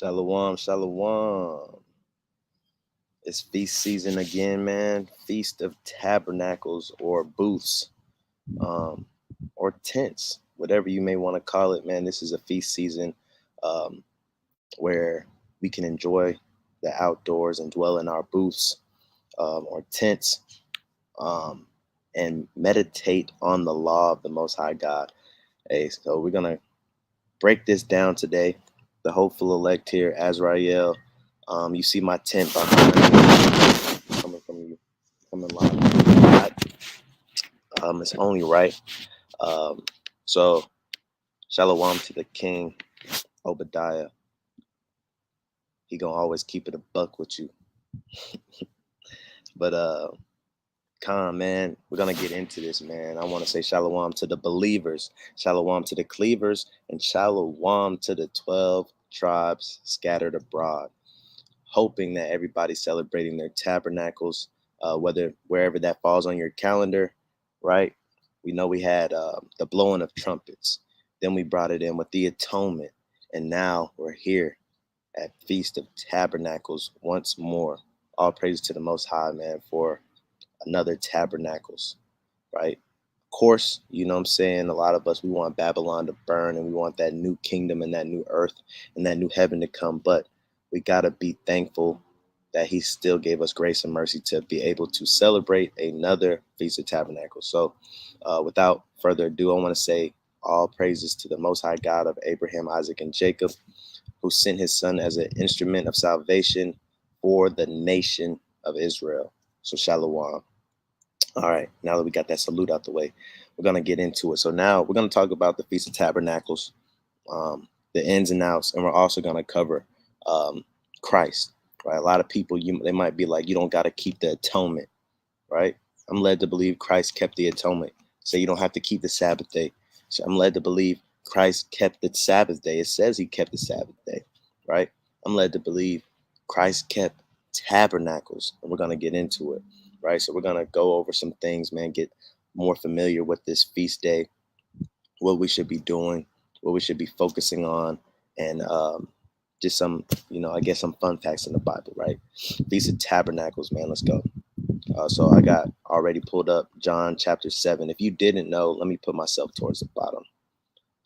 Shalom, shalom. It's feast season again, man. Feast of Tabernacles or booths, um, or tents, whatever you may want to call it, man. This is a feast season um, where we can enjoy the outdoors and dwell in our booths or tents um, and meditate on the law of the Most High God. Hey, so we're gonna break this down today. The hopeful elect here, Azrael. You see my tent behind me, coming from you, coming live. It's only right. Um, so, shalom to the king, Obadiah. He gonna always keep it a buck with you. But Khan, man, we're gonna get into this, man. I want to say shalom to the believers, shalom to the cleavers, and shalom to the 12 tribes scattered abroad. Hoping that everybody's celebrating their tabernacles, whether wherever that falls on your calendar, right? We know we had the blowing of trumpets, then we brought it in with the atonement, and now we're here at Feast of Tabernacles once more. All praise to the Most High, man, for another tabernacles, right? Of course, you know what I'm saying? A lot of us, we want Babylon to burn and we want that new kingdom and that new earth and that new heaven to come. But we got to be thankful that he still gave us grace and mercy to be able to celebrate another Feast of Tabernacles. So without further ado, I want to say all praises to the Most High God of Abraham, Isaac, and Jacob, who sent his son as an instrument of salvation for the nation of Israel. So shalom. All right, now that we got that salute out the way, we're going to get into it. So now we're going to talk about the Feast of Tabernacles, the ins and outs, and we're also going to cover um, Christ, right? A lot of people, they might be like, you don't got to keep the atonement, right? I'm led to believe Christ kept the atonement. So you don't have to keep the Sabbath day. So I'm led to believe Christ kept the Sabbath day. It says he kept the Sabbath day, right? I'm led to believe Christ kept tabernacles, and we're going to get into it, right? So we're going to go over some things, man, get more familiar with this feast day, what we should be doing, what we should be focusing on, and just some, I guess some fun facts in the Bible, right? Feast of Tabernacles, man, let's go. So I got already pulled up John chapter 7. If you didn't know, let me put myself towards the bottom.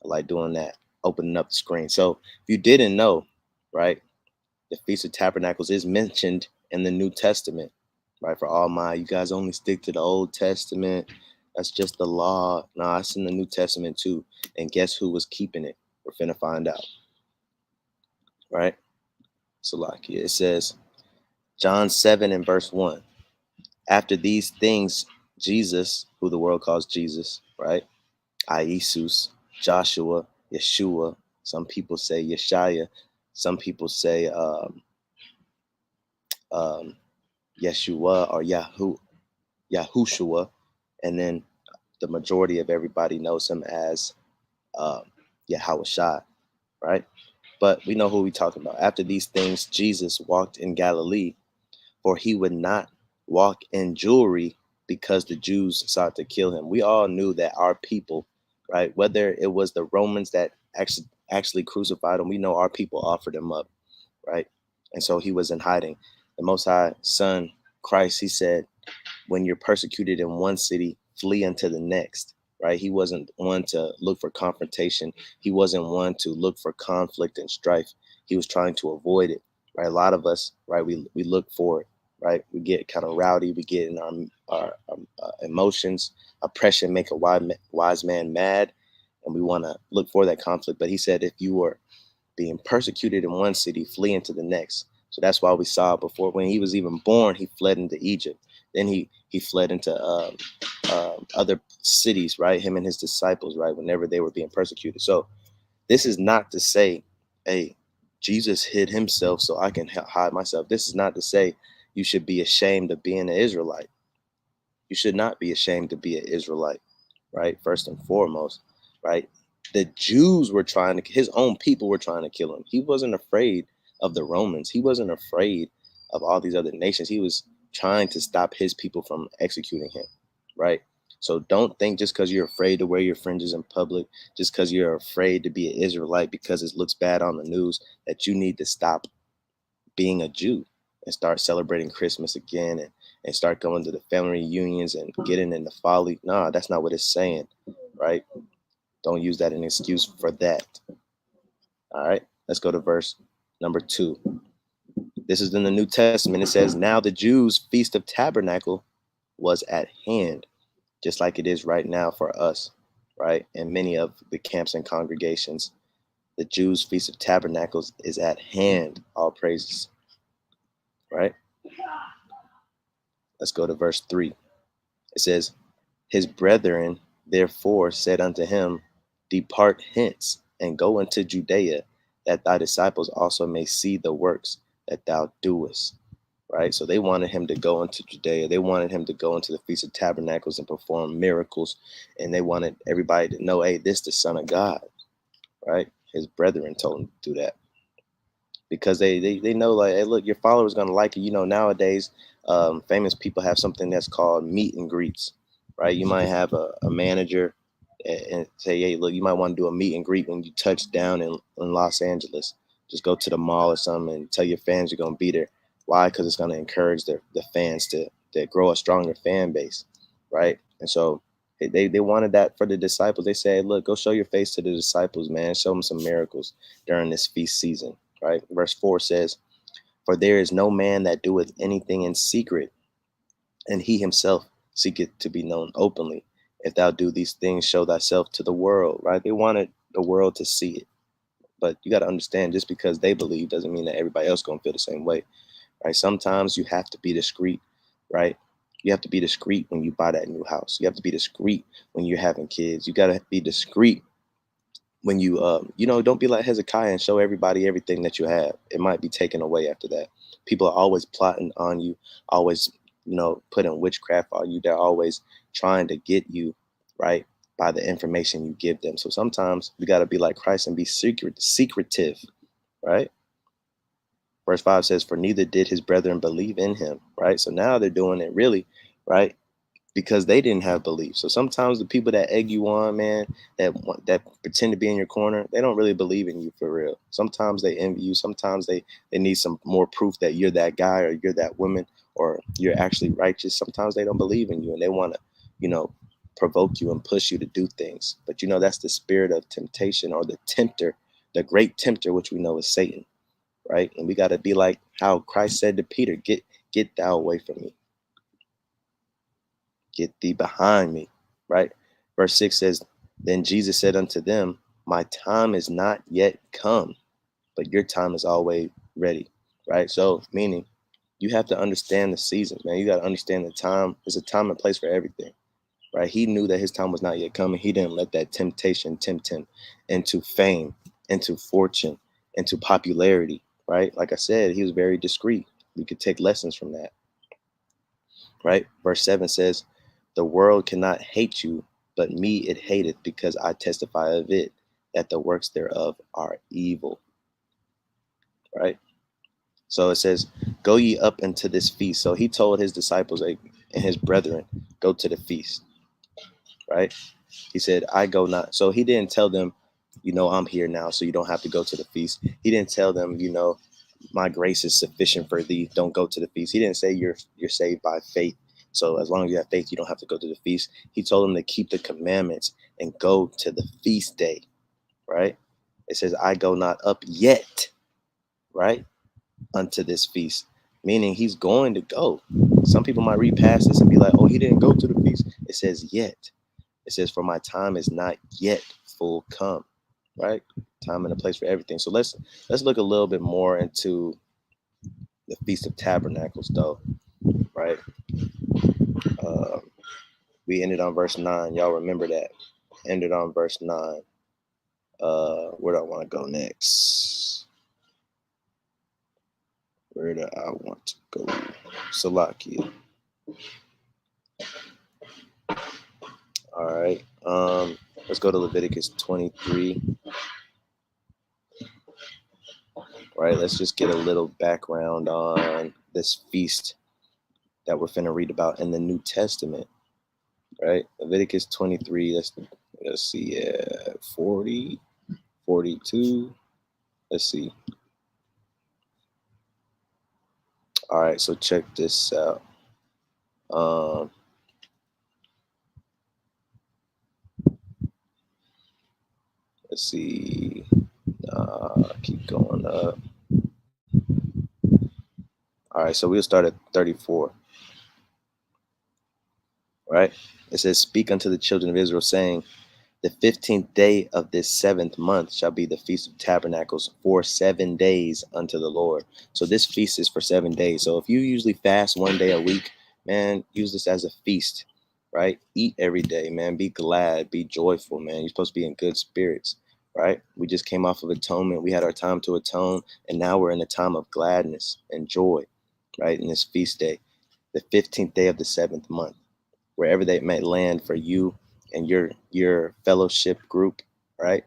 I like doing that, opening up the screen. So if you didn't know, right, the Feast of Tabernacles is mentioned in the New Testament, right? For all you guys only stick to the Old Testament. That's just the law. No, it's in the New Testament too. And guess who was keeping it? We're finna find out, right? So like it says, John 7 and verse 1. After these things, Jesus, who the world calls Jesus, right? Iesus, Joshua, Yeshua. Some people say Yeshaya. Some people say um, Yeshua or Yahushua. And then the majority of everybody knows him as um, Yahushua, right? But we know who we're talking about. After these things, Jesus walked in Galilee, for he would not walk in jewelry because the Jews sought to kill him. We all knew that our people, right, whether it was the Romans that actually crucified him, we know our people offered him up, right? And so he was in hiding. The Most High Son, Christ, he said, when you're persecuted in one city, flee into the next, right? He wasn't one to look for confrontation. He wasn't one to look for conflict and strife. He was trying to avoid it, right? A lot of us, right, we look for it, right? We get kind of rowdy. We get in our emotions. Oppression make a wise man mad, and we want to look for that conflict. But he said, if you were being persecuted in one city, flee into the next. So that's why we saw before when he was even born, he fled into Egypt. Then he fled into other cities, right? Him and his disciples, right? Whenever they were being persecuted. So this is not to say, hey, Jesus hid himself so I can hide myself. This is not to say you should be ashamed of being an Israelite. You should not be ashamed to be an Israelite, right? First and foremost, right? The Jews were his own people were trying to kill him. He wasn't afraid of the Romans. He wasn't afraid of all these other nations. He was trying to stop his people from executing him, right? So don't think just because you're afraid to wear your fringes in public, just because you're afraid to be an Israelite because it looks bad on the news, that you need to stop being a Jew and start celebrating Christmas again, and start going to the family reunions and getting into folly. No, that's not what it's saying, right? Don't use that as an excuse for that. All right, let's go to verse number 2. This is in the New Testament. It says, now the Jews' feast of tabernacle was at hand, just like it is right now for us, right? And many of the camps and congregations, the Jews' feast of tabernacles is at hand. All praises, right? Let's go to verse 3. It says, his brethren therefore said unto him, depart hence and go into Judea, that thy disciples also may see the works that thou doest. Right? So they wanted him to go into Judea. They wanted him to go into the Feast of Tabernacles and perform miracles. And they wanted everybody to know, hey, this is the Son of God. Right? His brethren told him to do that, because they know, like, hey, look, your followers gonna like it. Nowadays, famous people have something that's called meet and greets, right? You might have a manager and say, hey, look, you might want to do a meet and greet when you touch down in Los Angeles. Just go to the mall or something and tell your fans you're gonna be there. Why? Because it's gonna encourage the fans to grow a stronger fan base, right? And so they wanted that for the disciples. They said, look, go show your face to the disciples, man. Show them some miracles during this feast season. Right? Verse 4 says, for there is no man that doeth anything in secret, and he himself seeketh to be known openly. If thou do these things, show thyself to the world. Right? They wanted the world to see it. But you got to understand, just because they believe doesn't mean that everybody else going to feel the same way. Right? Sometimes you have to be discreet. Right? You have to be discreet when you buy that new house. You have to be discreet when you're having kids. You got to be discreet when don't be like Hezekiah and show everybody everything that you have. It might be taken away after that. People are always plotting on you, always, putting witchcraft on you. They're always trying to get you, right, by the information you give them. So sometimes we got to be like Christ and be secretive, right? Verse 5 says, for neither did his brethren believe in him, right? So now they're doing it really, right, because they didn't have belief. So sometimes the people that egg you on, man, that pretend to be in your corner, they don't really believe in you for real. Sometimes they envy you. Sometimes they need some more proof that you're that guy or you're that woman or you're actually righteous. Sometimes they don't believe in you and they want to, provoke you and push you to do things. But that's the spirit of temptation, or the tempter, the great tempter, which we know is Satan, right? And we got to be like how Christ said to Peter, get thou away from me. Get thee behind me, right? Verse 6 says, then Jesus said unto them, my time is not yet come, but your time is always ready, right? So meaning you have to understand the seasons, man. You got to understand the time. There's a time and place for everything, right? He knew that his time was not yet coming. He didn't let that temptation tempt him into fame, into fortune, into popularity, right? Like I said, he was very discreet. We could take lessons from that. Right? Verse 7 says, the world cannot hate you, but me it hateth, because I testify of it, that the works thereof are evil. Right? So it says, go ye up into this feast. So he told his disciples and his brethren, go to the feast. Right? He said, I go not. So he didn't tell them, I'm here now, so you don't have to go to the feast. He didn't tell them, my grace is sufficient for thee, don't go to the feast. He didn't say you're saved by faith, so as long as you have faith, you don't have to go to the feast. He told them to keep the commandments and go to the feast day, right? It says, I go not up yet, right, unto this feast, meaning he's going to go. Some people might read past this and be like, oh, he didn't go to the feast. It says yet. It says, for my time is not yet full come, right? Time and a place for everything. So let's look a little bit more into the Feast of Tabernacles, though, right? Uh, we ended on verse 9. Y'all remember that. Ended on verse 9. Where do I want to go next? Where do I want to go? Salakia. All right. Let's go to Leviticus 23. Right. Let's just get a little background on this feast that we're finna read about in the New Testament. right? Leviticus 23. Let's see, 40, 42. Let's see. All right, so check this out. Um, let's see. Keep going up. All right, so we'll start at 34, right? It says, "Speak unto the children of Israel, saying, the 15th day of this seventh month shall be the Feast of Tabernacles for 7 days unto the Lord." So this feast is for 7 days. So if you usually fast one day a week, man, use this as a feast, right? Eat every day, man. Be glad, be joyful, man. You're supposed to be in good spirits, right? We just came off of atonement. We had our time to atone, and now we're in a time of gladness and joy, right? In this feast day, the 15th day of the seventh month, wherever they may land for you and your fellowship group, right?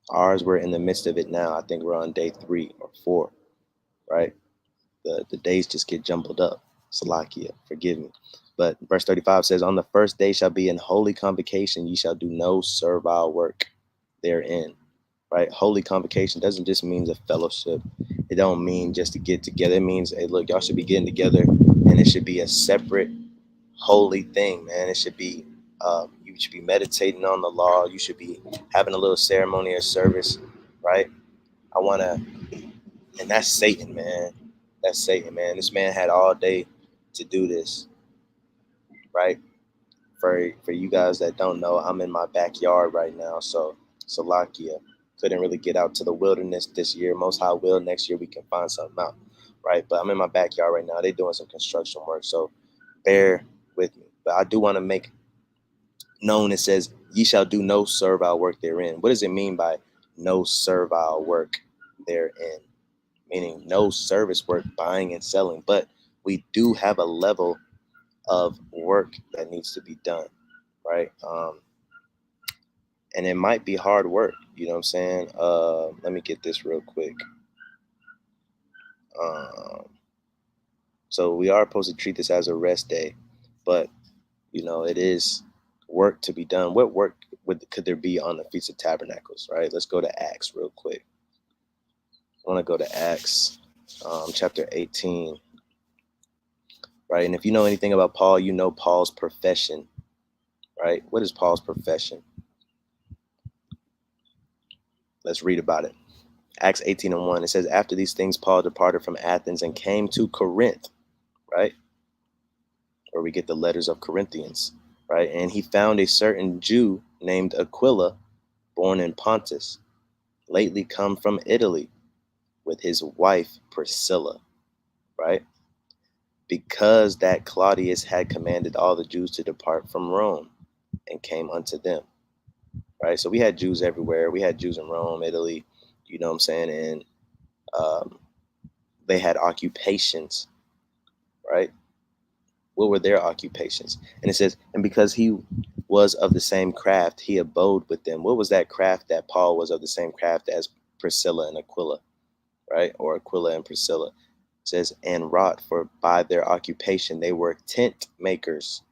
Ours, we're in the midst of it now. I think we're on day 3 or 4, right? The days just get jumbled up. Salakia, forgive me. But verse 35 says, "On the first day shall be an holy convocation. Ye shall do no servile work therein." Right? Holy convocation doesn't just mean a fellowship. It don't mean just to get together. It means, hey, look, y'all should be getting together, and it should be a separate holy thing, man. It should be, you should be meditating on the law. You should be having a little ceremony or service, right? I want to, and that's Satan, man. That's Satan, man. This man had all day to do this, right? For you guys that don't know, I'm in my backyard right now, so Salakia, couldn't really get out to the wilderness this year. Most High will next year we can find something out, right? But I'm in my backyard right now. They're doing some construction work, so bear with me. But I do want to make known, it says, "Ye shall do no servile work therein." What does it mean by no servile work therein? Meaning no service work, buying and selling. But we do have a level of work that needs to be done, right? And it might be hard work. You know what I'm saying? Let me get this real quick. Um, so we are supposed to treat this as a rest day, but it is work to be done. What work could there be on the Feast of Tabernacles, right? Let's go to Acts real quick. I want to go to Acts chapter 18, right? And if you know anything about Paul, you know Paul's profession, right? What is Paul's profession? Let's read about it. Acts 18:1, it says, "After these things, Paul departed from Athens and came to Corinth," right? Where we get the letters of Corinthians, right? "And he found a certain Jew named Aquila, born in Pontus, lately come from Italy, with his wife Priscilla," right? "Because that Claudius had commanded all the Jews to depart from Rome, and came unto them," right? So we had Jews everywhere. We had Jews in Rome, Italy, you know what I'm saying? And um, they had occupations, right? What were their occupations? And it says, "And because he was of the same craft, he abode with them." What was that craft that Paul was of the same craft as Priscilla and Aquila, right? Or Aquila and Priscilla. It says, "And wrought, for by their occupation they were tent makers,"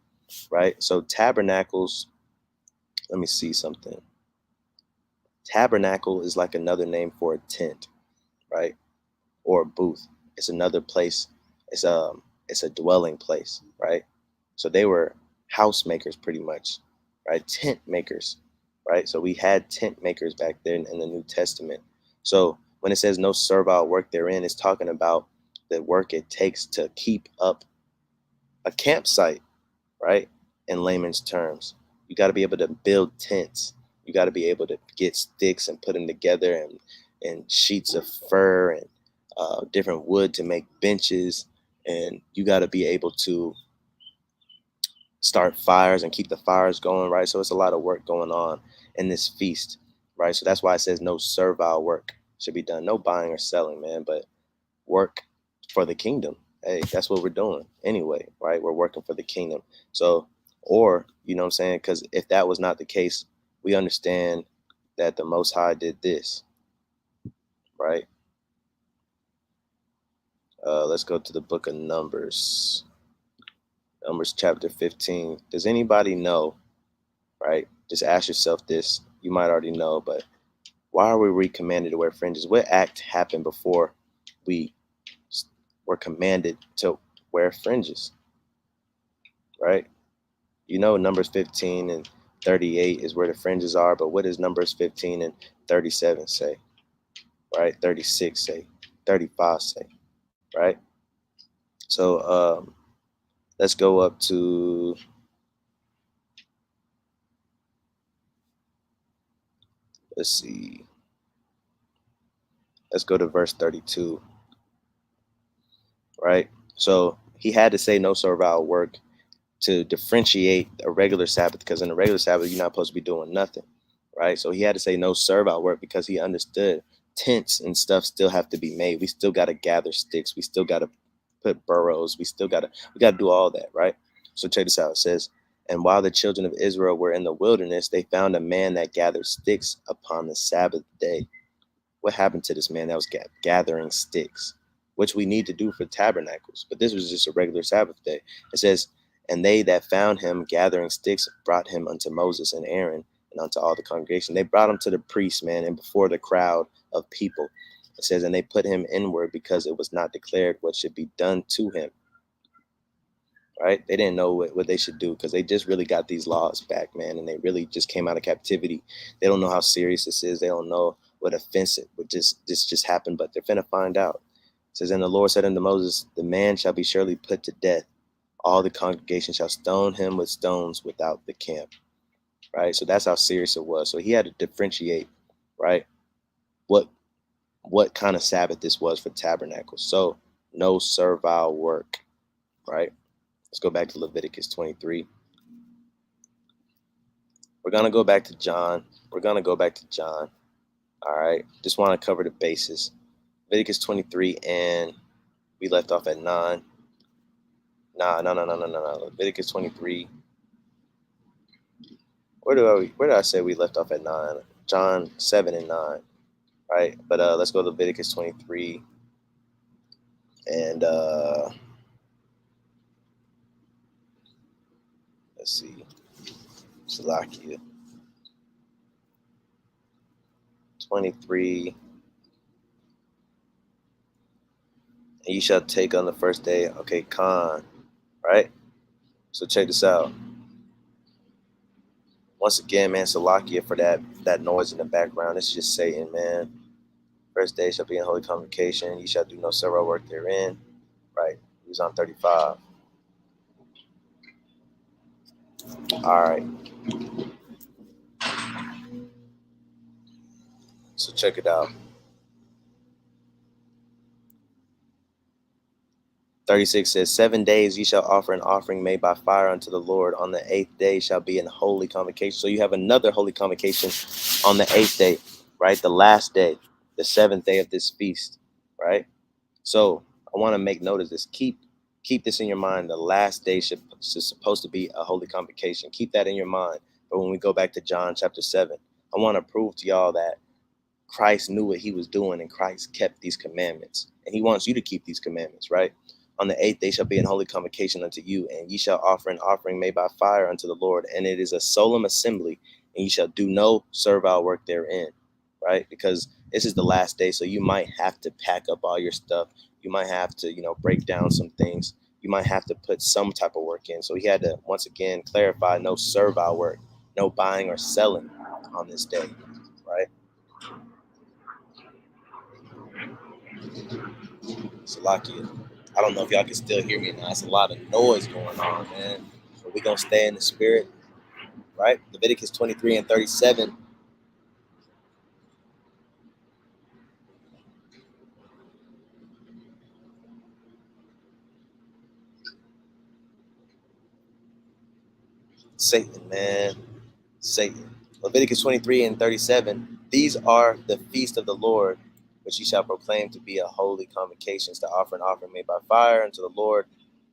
right? So tabernacles, let me see something. Tabernacle is like another name for a tent, right? Or a booth. It's another place. It's a dwelling place, right? So they were house makers pretty much, right? Tent makers, right? So we had tent makers back then in the New Testament. So when it says no servile work therein, it's talking about the work it takes to keep up a campsite, right? In layman's terms, you got to be able to build tents. You got to be able to get sticks and put them together, and sheets of fur and different wood to make benches. And you got to be able to start fires and keep the fires going, right? So it's a lot of work going on in this feast, right? So that's why it says no servile work should be done. No buying or selling, man, but work for the kingdom. Hey, that's what we're doing anyway, right? We're working for the kingdom. So, or, you know what I'm saying? Because if that was not the case, we understand that the Most High did this, right? Let's go to the book of Numbers. Numbers chapter 15. Does anybody know, right? Just ask yourself this. You might already know, but why are we recommanded to wear fringes? What act happened before we were commanded to wear fringes, right? You know, Numbers 15 and 38 is where the fringes are, but what does Numbers 15 and 37 say, right? 36 say, 35 say, right? So let's go up to, let's see, let's go to verse 32, right? So he had to say no servile work to differentiate a regular Sabbath, because in a regular Sabbath, you're not supposed to be doing nothing, right? So he had to say no servile work because he understood tents and stuff still have to be made. We still got to gather sticks. We still got to put burrows. We got to do all that, right? So check this out. It says, and while the children of Israel were in the wilderness, they found a man that gathered sticks upon the Sabbath day. What happened to this man that was gathering sticks, which we need to do for tabernacles? But this was just a regular Sabbath day. It says, and they that found him gathering sticks brought him unto Moses and Aaron and unto all the congregation. They brought him to the priest, man, and before the crowd of people. It says, and they put him inward because it was not declared what should be done to him. Right? They didn't know what they should do because they just really got these laws back, man, and they really just came out of captivity. They don't know how serious this is. They don't know what offensive would just happened, but they're finna find out. It says, and the Lord said unto Moses, the man shall be surely put to death. All the congregation shall stone him with stones without the camp. Right? So that's how serious it was. So he had to differentiate, right? What what kind of Sabbath this was for tabernacles. So no servile work, right? Let's go back to Leviticus 23. We're going to go back to John. All right. Just want to cover the bases. Leviticus 23, and we left off at 9. No. Leviticus 23. Where did I say we left off at 9? John 7 and 9. Right. But let's go to Leviticus 23 and let's see. Salakia 23. And you shall take on the first day. Okay, Khan. Right. So check this out. Once again, man, Salakia for that noise in the background. It's just Satan, man. First day shall be in holy convocation. You shall do no servile work therein. Right. He was on 35. All right. So check it out. 36 says, 7 days ye shall offer an offering made by fire unto the Lord. On the 8th day shall be an holy convocation. So you have another holy convocation on the 8th day, right? The last day, the 7th day of this feast, right? So I want to make note of this. Keep this in your mind. The last day should supposed to be a holy convocation. Keep that in your mind. But when we go back to John chapter 7, I want to prove to y'all that Christ knew what he was doing and Christ kept these commandments. And he wants you to keep these commandments, right? On the 8th day shall be an holy convocation unto you, and ye shall offer an offering made by fire unto the Lord. And it is a solemn assembly, and ye shall do no servile work therein, right? Because this is the last day, so you might have to pack up all your stuff. You might have to, break down some things. You might have to put some type of work in. So he had to, once again, clarify no servile work, no buying or selling on this day, right? Salakia. I don't know if y'all can still hear me now. It's a lot of noise going on, man. But we're going to stay in the spirit, right? Leviticus 23 and 37. Satan, man. Satan. Leviticus 23 and 37. These are the feast of the Lord, which ye shall proclaim to be a holy convocations, to offer an offering made by fire unto the Lord,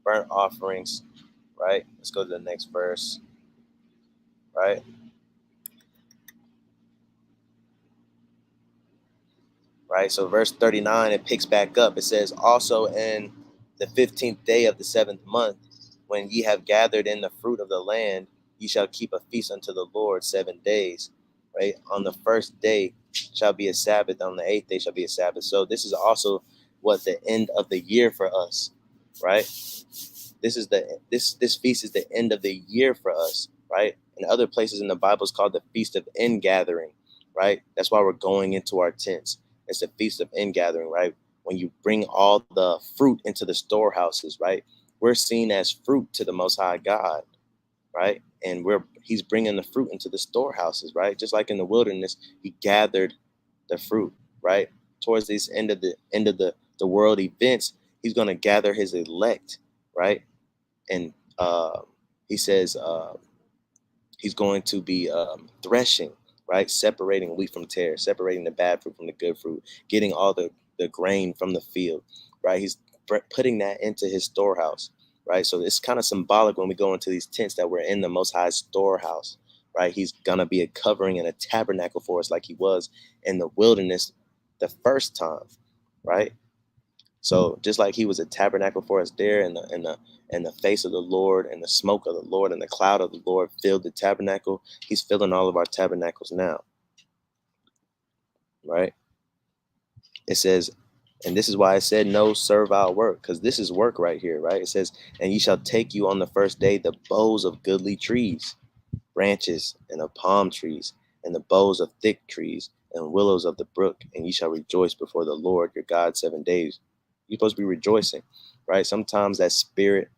burnt offerings, right? Let's go to the next verse, right? Right. So verse 39, it picks back up. It says, also in the 15th day of the 7th month, when ye have gathered in the fruit of the land, ye shall keep a feast unto the Lord 7 days. Right? On the first day shall be a Sabbath, on the eighth day shall be a Sabbath. So this is also what the end of the year for us, right? This feast is the end of the year for us, right? In other places in the Bible, it's called the Feast of Ingathering, right? That's why we're going into our tents. It's the Feast of Ingathering, right? When you bring all the fruit into the storehouses, right? We're seen as fruit to the Most High God, right? And He's bringing the fruit into the storehouses, right? Just like in the wilderness, He gathered the fruit, right? Towards this end of the world events, He's going to gather His elect, right? And he says he's going to be threshing, right? Separating wheat from tare, separating the bad fruit from the good fruit, getting all the grain from the field, right? He's putting that into his storehouse, right? So it's kind of symbolic when we go into these tents that we're in the Most High storehouse, right? He's going to be a covering and a tabernacle for us like he was in the wilderness the first time, right? So just like he was a tabernacle for us there, and the face of the Lord and the smoke of the Lord and the cloud of the Lord filled the tabernacle, he's filling all of our tabernacles now, right? It says, and this is why I said no servile work, because this is work right here, right? It says, and ye shall take you on the first day the boughs of goodly trees, branches and of palm trees, and the boughs of thick trees, and willows of the brook, and ye shall rejoice before the Lord your God 7 days. You're supposed to be rejoicing, right? Sometimes that spirit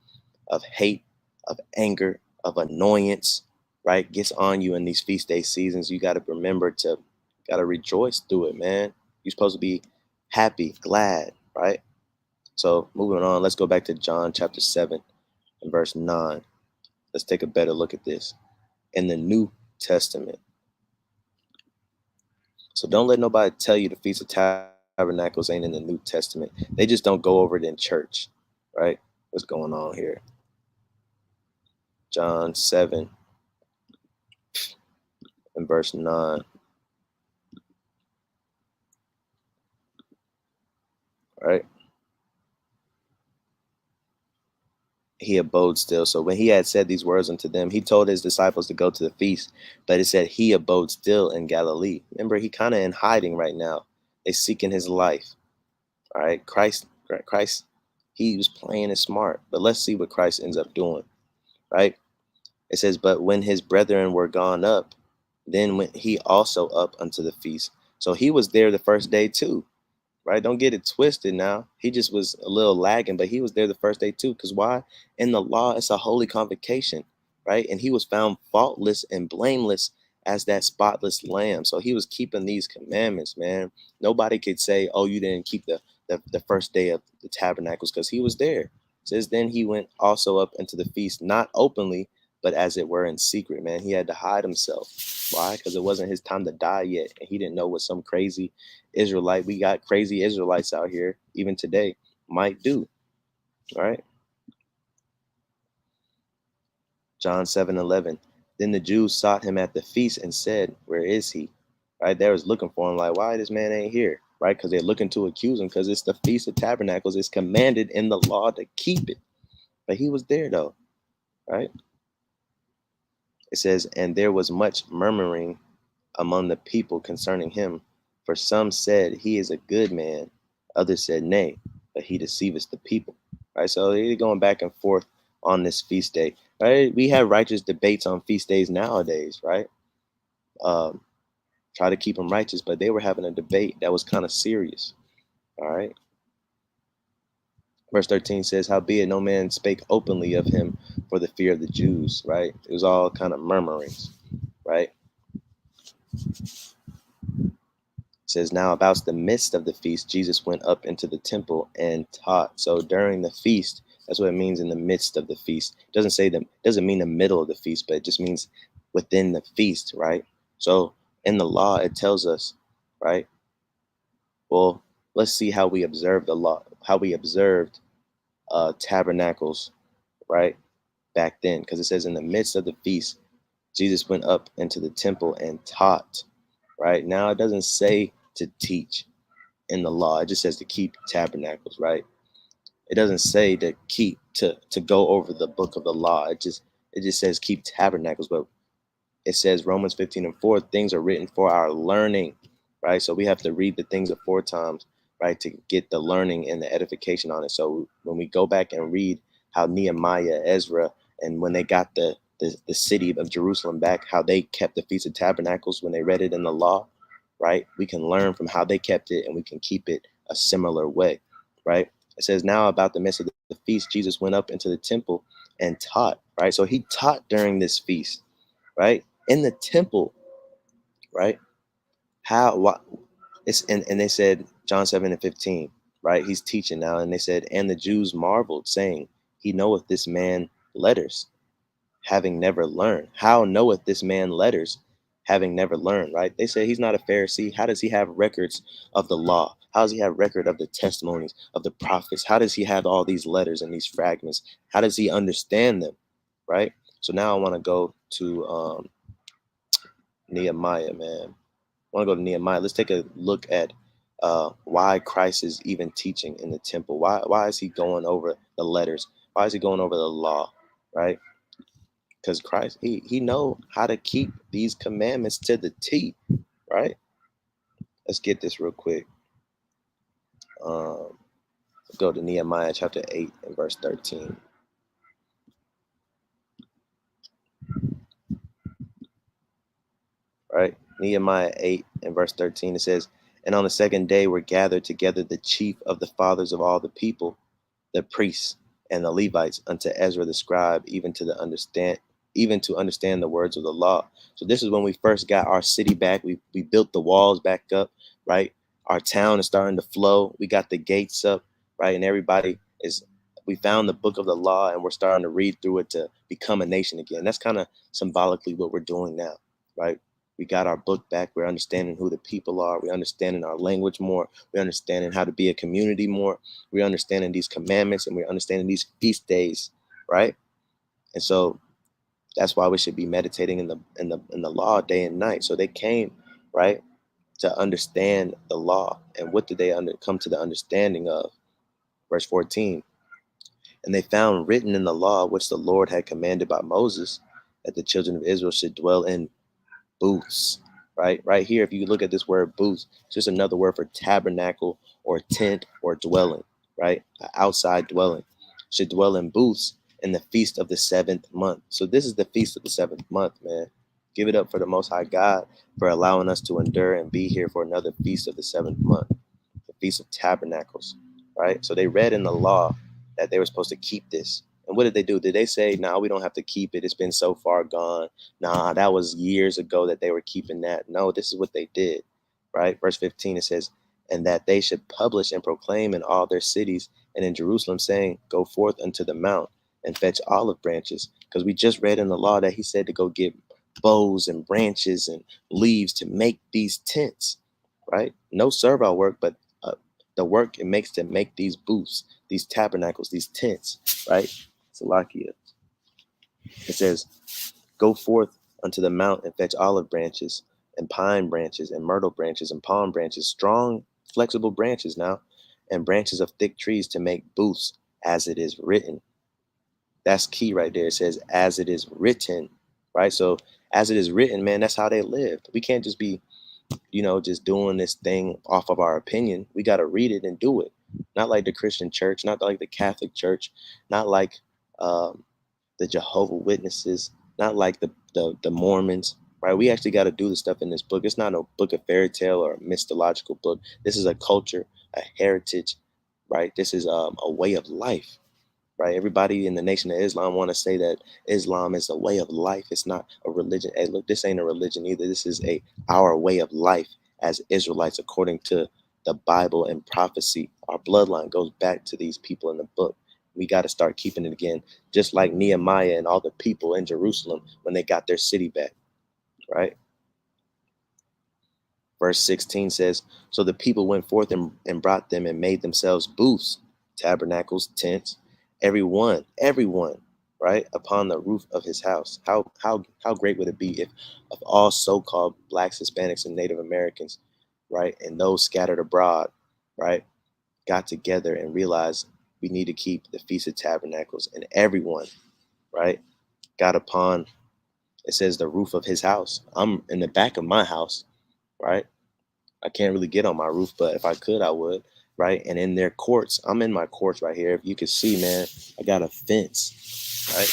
of hate, of anger, of annoyance, right, gets on you in these feast day seasons. You got to remember to, got to rejoice through it, man. You're supposed to be happy, glad, right? So moving on, let's go back to John chapter 7 and verse 9. Let's take a better look at this in the New Testament. So don't let nobody tell you the Feast of Tabernacles ain't in the New Testament. They just don't go over it in church, right? What's going on here? John 7 and verse 9, right? He abode still. So when he had said these words unto them, he told his disciples to go to the feast, but it said he abode still in Galilee. Remember, he kind of in hiding right now. They seeking his life. All right. Christ, he was playing it smart, but let's see what Christ ends up doing, right? It says, but when his brethren were gone up, then went he also up unto the feast. So he was there the first day too, right? Don't get it twisted now. He just was a little lagging, but he was there the first day too. Because why? In the law, it's a holy convocation, right? And he was found faultless and blameless as that spotless lamb. So he was keeping these commandments, man. Nobody could say, oh, you didn't keep the first day of the tabernacles, because he was there. It says then he went also up into the feast, not openly, but as it were in secret, man. He had to hide himself. Why? Because it wasn't his time to die yet. And he didn't know what some crazy Israelite, we got crazy Israelites out here, even today, might do. All right. John 7:11. Then the Jews sought him at the feast and said, where is he? Right. They was looking for him, like, why this man ain't here? Right. Because they're looking to accuse him, because it's the Feast of Tabernacles. It's commanded in the law to keep it. But he was there, though. Right. It says, and there was much murmuring among the people concerning him. For some said, he is a good man. Others said, nay, but he deceiveth the people. Right. So they're going back and forth on this feast day. Right. We have righteous debates on feast days nowadays. Right. Um, Try to keep them righteous, but they were having a debate that was kind of serious. All right. Verse 13 says, howbeit no man spake openly of him for the fear of the Jews. Right. It was all kind of murmurings. Right. Says, now about the midst of the feast, Jesus went up into the temple and taught. So during the feast, that's what it means, in the midst of the feast. It doesn't say them, doesn't mean the middle of the feast, but it just means within the feast, right? So in the law, it tells us, right? Well, let's see how we observe the law, how we observed tabernacles, right? Back then, because it says in the midst of the feast, Jesus went up into the temple and taught, right? Now it doesn't say to teach in the law. It just says to keep tabernacles, right? It doesn't say to keep to go over the book of the law. It just says keep tabernacles. But it says Romans 15:4, things are written for our learning, right? So we have to read the things aforetime, right, to get the learning and the edification on it. So when we go back and read how Nehemiah, Ezra, and when they got the city of Jerusalem back, how they kept the Feast of Tabernacles when they read it in the law, right? We can learn from how they kept it and we can keep it a similar way, right? It says now about the midst of the feast, Jesus went up into the temple and taught, right? So he taught during this feast, right? In the temple, right? How what it's and they said John 7:15, right? He's teaching now, and they said, and the Jews marveled, saying, he knoweth this man letters, having never learned. How knoweth this man letters, having never learned, right? They say he's not a Pharisee. How does he have records of the law? How does he have record of the testimonies of the prophets? How does he have all these letters and these fragments? How does he understand them? Right? So now I want to go to Nehemiah, man. I want to go to Nehemiah. Let's take a look at why Christ is even teaching in the temple. Why is he going over the letters? Why is he going over the law? Right? Because Christ, he know how to keep these commandments to the T. Right? Let's get this real quick. Um, go to Nehemiah chapter 8 and verse 13. Right? Nehemiah 8 and verse 13. It says, and on the second day were gathered together the chief of the fathers of all the people, the priests and the Levites, unto Ezra the scribe, even to understand the words of the law. So this is when we first got our city back. We built the walls back up, right? Our town is starting to flow. We got the gates up, right? And everybody is we found the book of the law and we're starting to read through it to become a nation again. That's kind of symbolically what we're doing now, right? We got our book back. We're understanding who the people are. We're understanding our language more. We're understanding how to be a community more. We're understanding these commandments and we're understanding these feast days, right? And so that's why we should be meditating in the law day and night. So they came, right, to understand the law. And what did they come to the understanding of? Verse 14. And they found written in the law which the Lord had commanded by Moses, that the children of Israel should dwell in booths, right? Right here, if you look at this word booths, it's just another word for tabernacle or tent or dwelling, right? An outside dwelling. Should dwell in booths in the feast of the seventh month. So this is the feast of the seventh month, man. Give it up for the Most High God for allowing us to endure and be here for another feast of the seventh month, the Feast of Tabernacles, right? So they read in the law that they were supposed to keep this. And what did they do? Did they say, "No, we don't have to keep it. It's been so far gone. Nah, that was years ago that they were keeping that." No, this is what they did, right? Verse 15, it says, and that they should publish and proclaim in all their cities and in Jerusalem, saying, go forth unto the mount and fetch olive branches. Because we just read in the law that he said to go get boughs and branches and leaves to make these tents, right? No servile work, but the work it makes to make these booths, these tabernacles, these tents, right? Salakia. It says, go forth unto the mount and fetch olive branches and pine branches and myrtle branches and palm branches, strong, flexible branches now, and branches of thick trees to make booths as it is written. That's key right there. It says, as it is written, right? So, as it is written, man, that's how they lived. We can't just be, just doing this thing off of our opinion. We got to read it and do it. Not like the Christian church, not like the Catholic church, not like um, the Jehovah Witnesses, not like the Mormons, right? We actually got to do the stuff in this book. It's not a book of fairy tale or a mythological book. This is a culture, a heritage, right? This is a way of life, right? Everybody in the Nation of Islam want to say that Islam is a way of life. It's not a religion. Hey, look, this ain't a religion either. This is our way of life as Israelites, according to the Bible and prophecy. Our bloodline goes back to these people in the book. We got to start keeping it again, just like Nehemiah and all the people in Jerusalem when they got their city back, right? Verse 16 says, so the people went forth and brought them and made themselves booths, tabernacles, tents, everyone, right, upon the roof of his house. How great would it be if of all so-called blacks, Hispanics, and Native Americans, right, and those scattered abroad, right, got together and realized we need to keep the Feast of Tabernacles, and everyone, right, got upon, it says, the roof of his house. I'm in the back of my house, right? I can't really get on my roof, but if I could, I would, right? And in their courts, I'm in my courts right here. If you can see, man, I got a fence, right?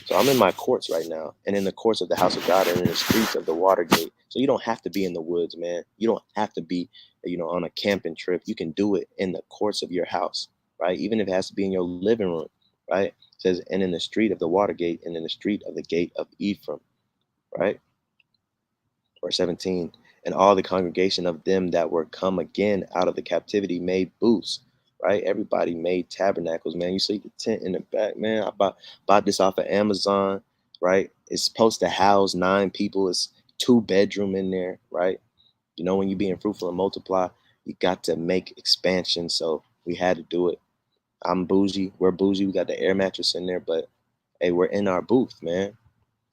So I'm in my courts right now, and in the courts of the house of God, and in the streets of the Watergate. So you don't have to be in the woods, man. You don't have to be, on a camping trip. You can do it in the courts of your house, right? Even if it has to be in your living room, right? It says, and in the street of the Watergate, and in the street of the gate of Ephraim, right? Or 17, and all the congregation of them that were come again out of the captivity made booths, right? Everybody made tabernacles, man. You see the tent in the back, man. I bought this off of Amazon, right? It's supposed to house 9 people. It's 2 bedroom in there, right? When you're being fruitful and multiply, you got to make expansion. So we had to do it. I'm bougie. We're bougie. We got the air mattress in there, but hey, we're in our booth, man.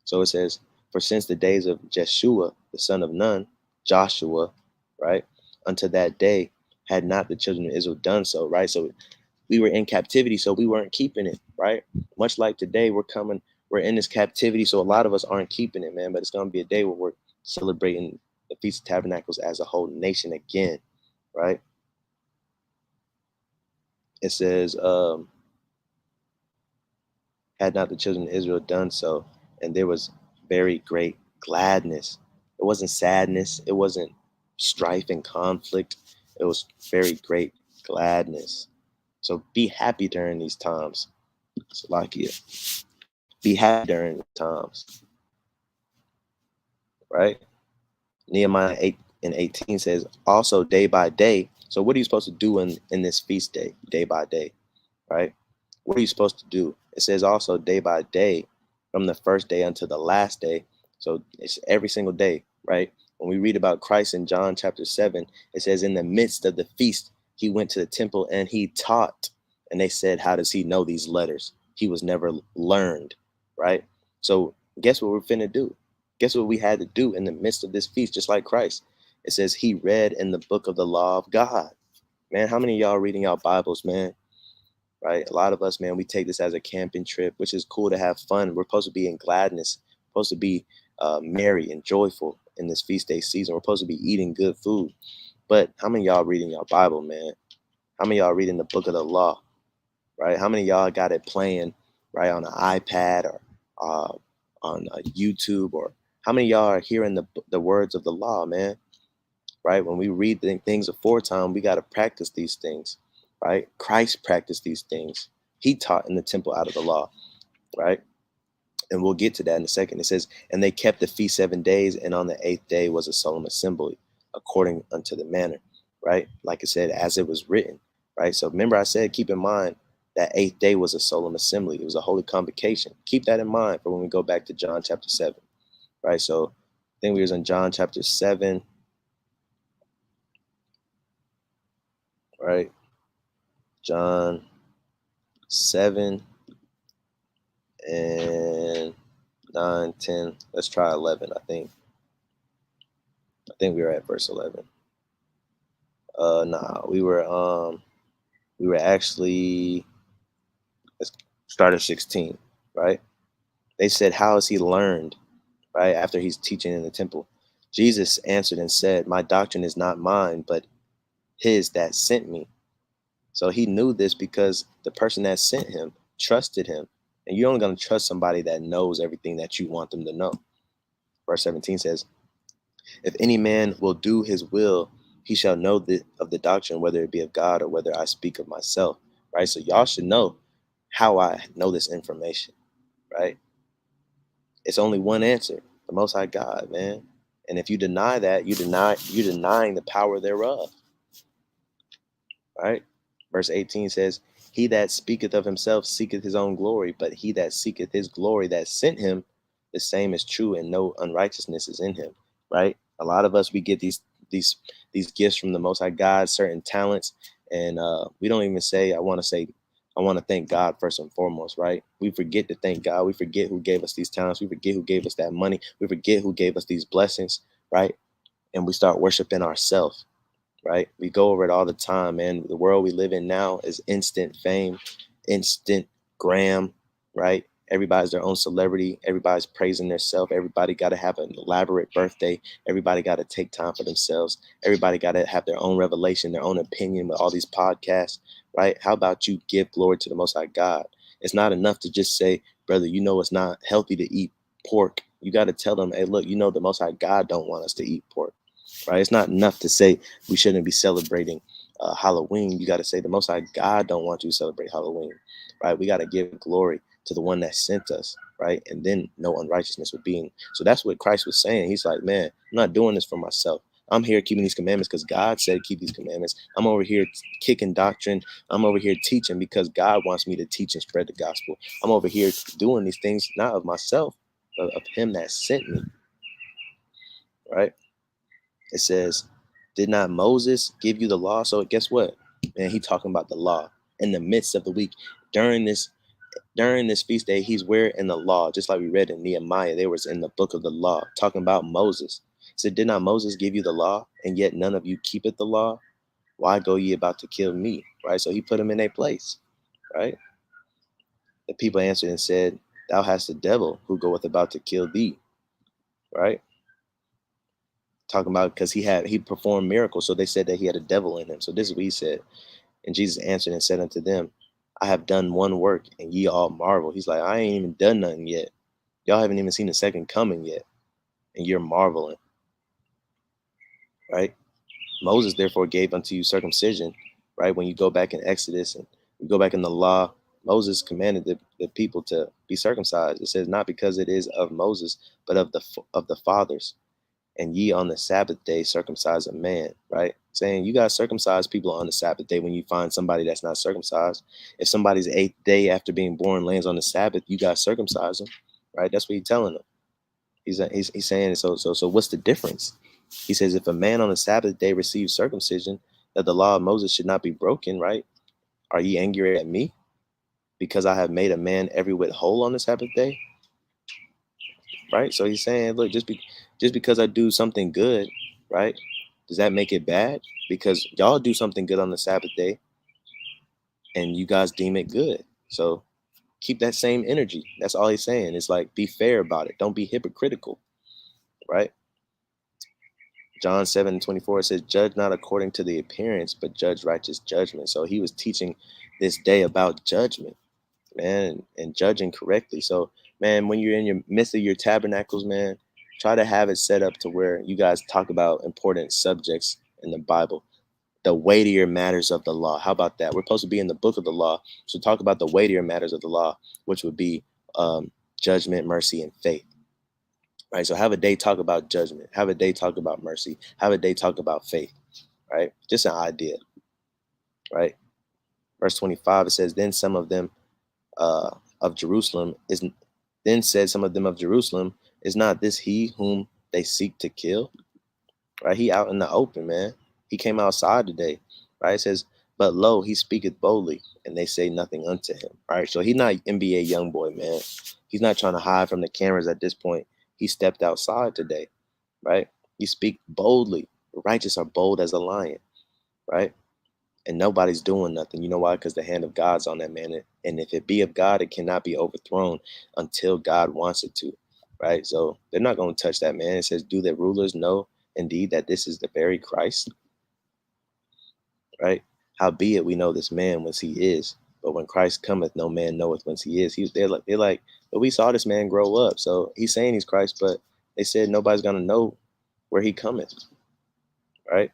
So it says, for since the days of Jeshua, the son of Nun, Joshua, right, unto that day had not the children of Israel done so, right? So we were in captivity, so we weren't keeping it, right? Much like today, we're in this captivity, so a lot of us aren't keeping it, man. But it's going to be a day where we're celebrating the Feast of Tabernacles as a whole nation again, right? It says, had not the children of Israel done so, and there was very great gladness. It wasn't sadness, it wasn't strife and conflict. It was very great gladness. So be happy during these times. Salakia. Be happy during the times, right? Nehemiah 8 and 18 says, also day by day. So what are you supposed to do in this feast day by day? Right? What are you supposed to do? It says also day by day, from the first day until the last day. So it's every single day, right? When we read about Christ in John chapter 7, it says, in the midst of the feast, he went to the temple and he taught. And they said, how does he know these letters? He was never learned, right? So guess what we're finna do? Guess what we had to do in the midst of this feast, just like Christ? It says he read in the book of the law of God. Man, how many of y'all reading y'all Bibles, man? Right? A lot of us, man, we take this as a camping trip, which is cool to have fun. We're supposed to be in gladness, supposed to be merry and joyful in this feast day season. We're supposed to be eating good food. But how many of y'all reading your Bible, man? How many of y'all reading the book of the law, right? How many of y'all got it playing, right, on an iPad or on YouTube? Or how many of y'all are hearing the words of the law, man? Right? When we read the things aforetime, we got to practice these things, right? Christ practiced these things. He taught in the temple out of the law, right? And we'll get to that in a second. It says, and they kept the feast 7 days, and on the 8th day was a solemn assembly, according unto the manner, right? Like I said, as it was written, right? So remember I said, keep in mind that 8th day was a solemn assembly. It was a holy convocation. Keep that in mind for when we go back to John chapter 7, right? So I think we was in John chapter 7, right? John 7 and 9, 10. Let's try 11. I think we were at verse 11. Nah, we were actually, let's start at 16, right? They said, how has he learned, right? After he's teaching in the temple. Jesus answered and said, my doctrine is not mine, but his that sent me. So he knew this because the person that sent him trusted him. And you're only going to trust somebody that knows everything that you want them to know. Verse 17 says, if any man will do his will, he shall know of the doctrine, whether it be of God or whether I speak of myself. Right? So y'all should know how I know this information. Right? It's only one answer, the Most High God, man. And if you deny that, you're denying the power thereof. Right? Verse 18 says, he that speaketh of himself seeketh his own glory, but he that seeketh his glory that sent him, the same is true, and no unrighteousness is in him. Right? A lot of us, we get these these gifts from the Most High God, certain talents, and we don't even say, I want to thank God first and foremost, right? We forget to thank God. We forget who gave us these talents. We forget who gave us that money. We forget who gave us these blessings, right? And we start worshiping ourselves, right? We go over it all the time, man. The world we live in now is instant fame, instant gram, right? Everybody's their own celebrity. Everybody's praising themselves. Everybody got to have an elaborate birthday. Everybody got to take time for themselves. Everybody got to have their own revelation, their own opinion with all these podcasts, right? How about you give glory to the Most High God? It's not enough to just say, brother, you know it's not healthy to eat pork. You got to tell them, hey, look, you know the Most High God don't want us to eat pork, right? It's not enough to say we shouldn't be celebrating Halloween. You got to say the Most High God don't want you to celebrate Halloween, right? We got to give glory to the one that sent us, right? And then no unrighteousness would be. So that's what Christ was saying. He's like, man, I'm not doing this for myself. I'm here keeping these commandments because God said keep these commandments. I'm over here kicking doctrine. I'm over here teaching because God wants me to teach and spread the gospel. I'm over here doing these things not of myself, but of Him that sent me, right? It says, did not Moses give you the law? So guess what? Man, he talking about the law in the midst of the week. During this feast day, he's where in the law, just like we read in Nehemiah, they was in the book of the law, talking about Moses. It said, did not Moses give you the law, and yet none of you keepeth the law? Why go ye about to kill me? Right? So he put them in their place, right? The people answered and said, thou hast a devil who goeth about to kill thee, right? Talking about because he performed miracles, so they said that he had a devil in him. So this is what he said. And Jesus answered and said unto them, I have done one work, and ye all marvel. He's like, I ain't even done nothing yet. Y'all haven't even seen the second coming yet, and you're marveling, right? Moses therefore gave unto you circumcision, right? When you go back in Exodus and you go back in the law, Moses commanded the people to be circumcised. It says not because it is of Moses, but of the fathers. And ye on the Sabbath day circumcise a man, right? Saying you got circumcised people on the Sabbath day when you find somebody that's not circumcised. If somebody's eighth day after being born lands on the Sabbath, you got circumcise them, right? That's what he's telling them. He's saying so what's the difference? He says if a man on the Sabbath day receives circumcision, that the law of Moses should not be broken, right? Are ye angry at me because I have made a man every whit whole on the Sabbath day? Right? So he's saying, look, just because I do something good, right? Does that make it bad? Because y'all do something good on the Sabbath day and you guys deem it good. So keep that same energy. That's all he's saying. It's like be fair about it. Don't be hypocritical, right? John 7:24 says, judge not according to the appearance, but judge righteous judgment. So he was teaching this day about judgment, man, and judging correctly. So, man, when you're in your midst of your tabernacles, man, try to have it set up to where you guys talk about important subjects in the Bible, the weightier matters of the law. How about that? We're supposed to be in the book of the law, so talk about the weightier matters of the law, which would be judgment, mercy, and faith. Right. So have a day talk about judgment. Have a day talk about mercy. Have a day talk about faith. Right. Just an idea. Right. Verse 25 it says, then some of them of Jerusalem is then said some of them of Jerusalem, is not this he whom they seek to kill? Right? He out in the open, man. He came outside today. Right? It says, but lo, he speaketh boldly, and they say nothing unto him. Right. So he's not NBA young boy, man. He's not trying to hide from the cameras at this point. He stepped outside today, right? He speak boldly. The righteous are bold as a lion, right? And nobody's doing nothing. You know why? Because the hand of God's on that man. And if it be of God, it cannot be overthrown until God wants it to, right? So they're not going to touch that man. It says, do the rulers know indeed that this is the very Christ, right? Howbeit we know this man whence he is, but when Christ cometh, no man knoweth whence he is. They're like, but we saw this man grow up. So he's saying he's Christ, but they said nobody's going to know where he cometh, right?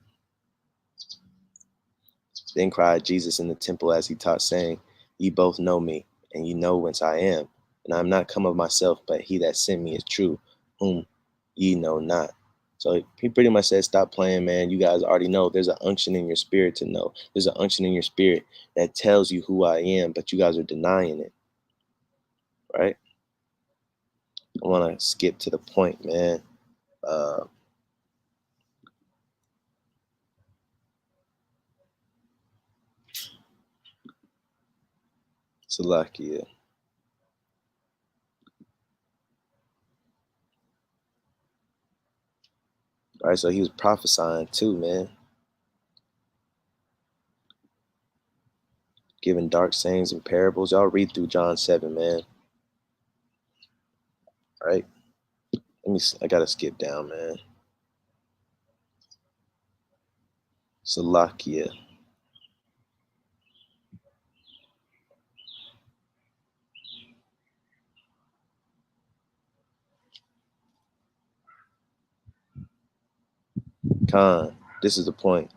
Then cried Jesus in the temple as he taught, saying, ye both know me, and ye know whence I am. And I am not come of myself, but he that sent me is true, whom ye know not. So he pretty much said, stop playing, man. You guys already know there's an unction in your spirit to know. There's an unction in your spirit that tells you who I am, but you guys are denying it, right? I want to skip to the point, man. Uh, Salakia. All right, so he was prophesying too, man. Giving dark sayings and parables. Y'all read through John 7, man. Right? I gotta skip down, man. Salakia. Khan. This is the point.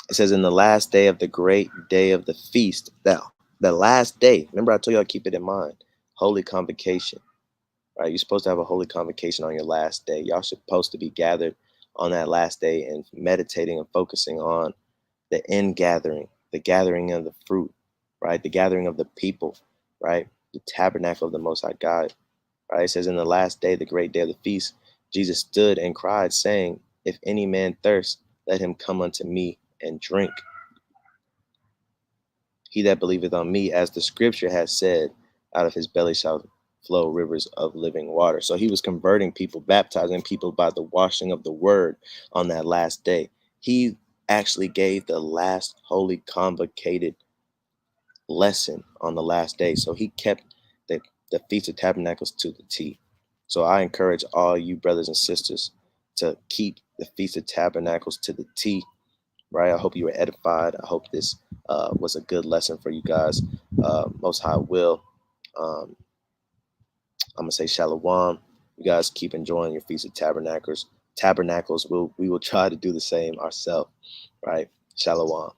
It says, in the last day of the great day of the feast, that the last day, remember I told y'all keep it in mind. Holy convocation. Right? You're supposed to have a holy convocation on your last day. Y'all supposed to be gathered on that last day and meditating and focusing on the end gathering, the gathering of the fruit, right? The gathering of the people, right? The tabernacle of the Most High God, right? It says, in the last day, the great day of the feast, Jesus stood and cried, saying, if any man thirst, let him come unto me and drink. He that believeth on me, as the scripture has said, out of his belly shall flow rivers of living water. So he was converting people, baptizing people by the washing of the word on that last day. He actually gave the last holy convocated lesson on the last day. So he kept the Feast of Tabernacles to the T. So I encourage all you brothers and sisters to keep the Feast of Tabernacles to the T, right? I hope you were edified. I hope this was a good lesson for you guys. Most High will. I'm gonna say Shalom. You guys keep enjoying your Feast of Tabernacles. We will try to do the same ourselves, right? Shalom.